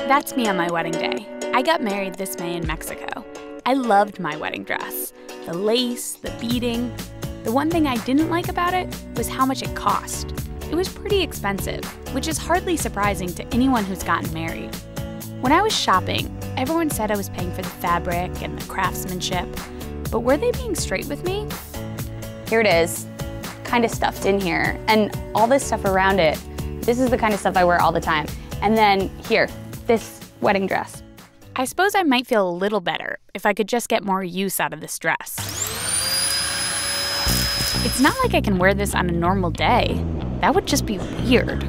That's me on my wedding day. I got married this May in Mexico. I loved my wedding dress. The lace, the beading. The one thing I didn't like about it was how much it cost. It was pretty expensive, which is hardly surprising to anyone who's gotten married. When I was shopping, everyone said I was paying for the fabric and the craftsmanship, but were they being straight with me? Here it is, kind of stuffed in here, and all this stuff around it. This is the kind of stuff I wear all the time. And then here, this wedding dress. I suppose I might feel a little better if I could just get more use out of this dress. It's not like I can wear this on a normal day. That would just be weird.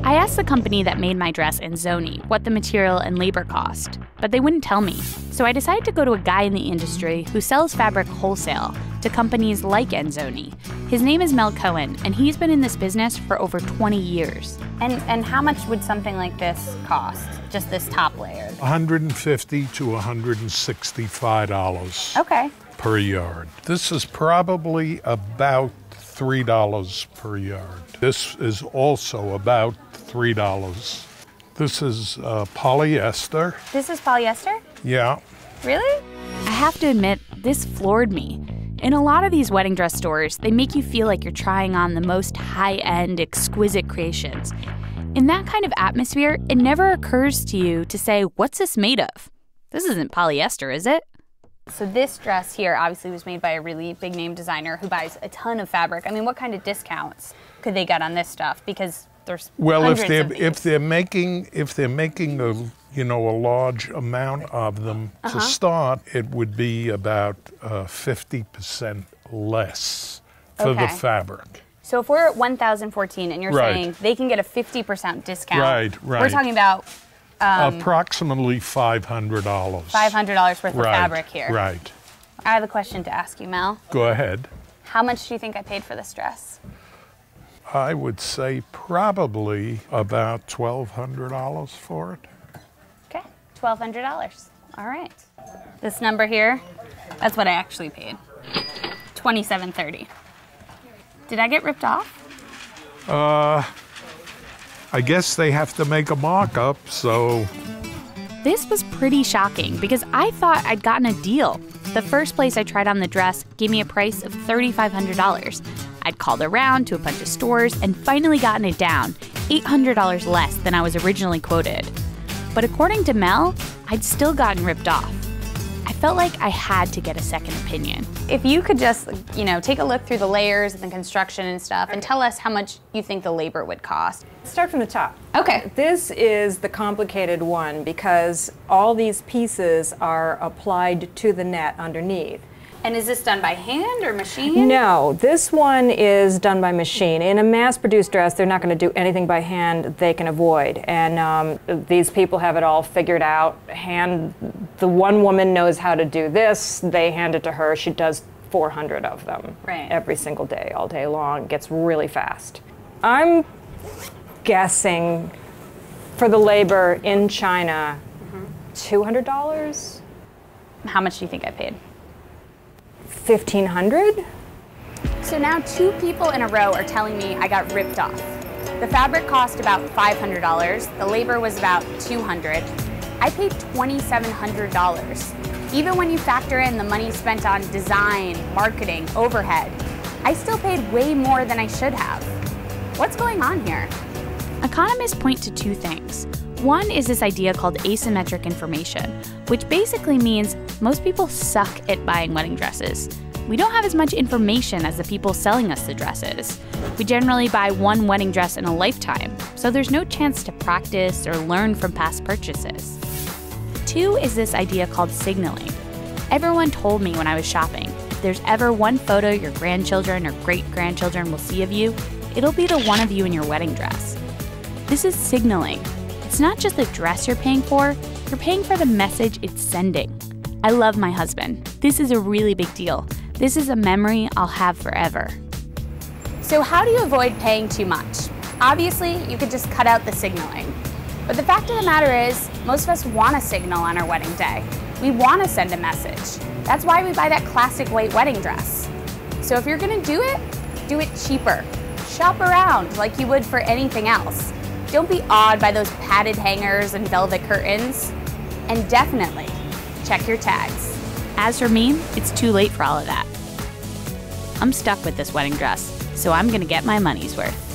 I asked the company that made my dress, Enzoni, what the material and labor cost, but they wouldn't tell me. So I decided to go to a guy in the industry who sells fabric wholesale to companies like Enzoni. His name is Mel Cohen, and he's been in this business for over 20 years. And how much would something like this cost? Just this top layer? $150 to $165 Okay. per yard. This is probably about $3 per yard. This is also about $3. This is polyester. This is polyester? Yeah. Really? I have to admit, this floored me. In a lot of these wedding dress stores, they make you feel like you're trying on the most high-end, exquisite creations. In that kind of atmosphere, it never occurs to you to say, what's this made of? This isn't polyester, is it? So this dress here obviously was made by a really big name designer who buys a ton of fabric. I mean, what kind of discounts could they get on this stuff? Because there's hundreds of these. if they're making a large amount of them to start, it would be about 50% less for the fabric. So if we're at 1,014 and you're saying they can get a 50% discount, right. We're talking about approximately $500. $500 worth of fabric here. Right. I have a question to ask you, Mel. Go ahead. How much do you think I paid for this dress? I would say probably about $1,200 for it. Okay, $1,200. All right. This number here, that's what I actually paid. $27.30. Did I get ripped off? I guess they have to make a markup, so... This was pretty shocking because I thought I'd gotten a deal. The first place I tried on the dress gave me a price of $3,500. I'd called around to a bunch of stores and finally gotten it down, $800 less than I was originally quoted. But according to Mel, I'd still gotten ripped off. I felt like I had to get a second opinion. If you could just, take a look through the layers and the construction and stuff and tell us how much you think the labor would cost. Start from the top. Okay. This is the complicated one because all these pieces are applied to the net underneath. And is this done by hand or machine? No, this one is done by machine. In a mass-produced dress, they're not going to do anything by hand they can avoid. And these people have it all figured out. The one woman knows how to do this. They hand it to her. She does 400 of them every single day, all day long. It gets really fast. I'm guessing for the labor in China, $200. How much do you think I paid? $1,500? So now 2 people in a row are telling me I got ripped off. The fabric cost about $500. The labor was about $200. I paid $2,700. Even when you factor in the money spent on design, marketing, overhead, I still paid way more than I should have. What's going on here? Economists point to 2 things. One is this idea called asymmetric information, which basically means most people suck at buying wedding dresses. We don't have as much information as the people selling us the dresses. We generally buy one wedding dress in a lifetime, so there's no chance to practice or learn from past purchases. 2 is this idea called signaling. Everyone told me when I was shopping, if there's ever one photo your grandchildren or great-grandchildren will see of you, it'll be the one of you in your wedding dress. This is signaling. It's not just the dress you're paying for the message it's sending. I love my husband. This is a really big deal. This is a memory I'll have forever. So how do you avoid paying too much? Obviously, you could just cut out the signaling. But the fact of the matter is, most of us want a signal on our wedding day. We want to send a message. That's why we buy that classic white wedding dress. So if you're gonna do it cheaper. Shop around like you would for anything else. Don't be awed by those padded hangers and velvet curtains. And definitely check your tags. As for me, it's too late for all of that. I'm stuck with this wedding dress, so I'm gonna get my money's worth.